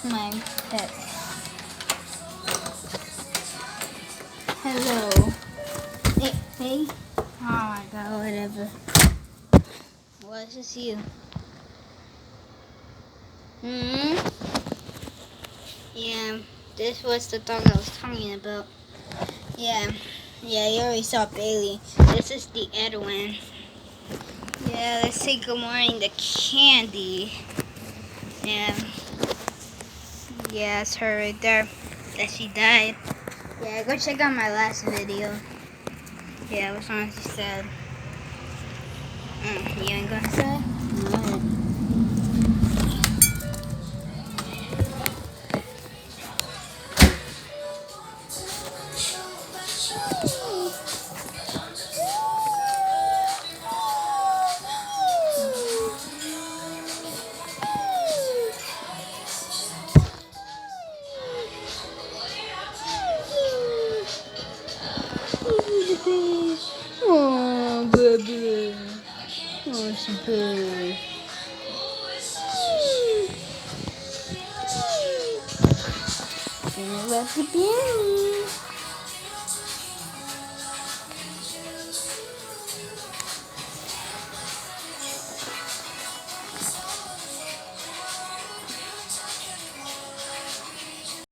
my pet. Hello. Hey. Oh my god, whatever. Well, it's just you. Yeah, this was the dog I was talking about. Yeah, you already saw Bailey. This is the Edwin. Yeah, let's say good morning to Candy. Yeah, it's her right there. That she died. Yeah, go check out my last video. Yeah, what's on she said. You ain't gonna say? No. Oh, baby. Oh, it's big. Let the baby.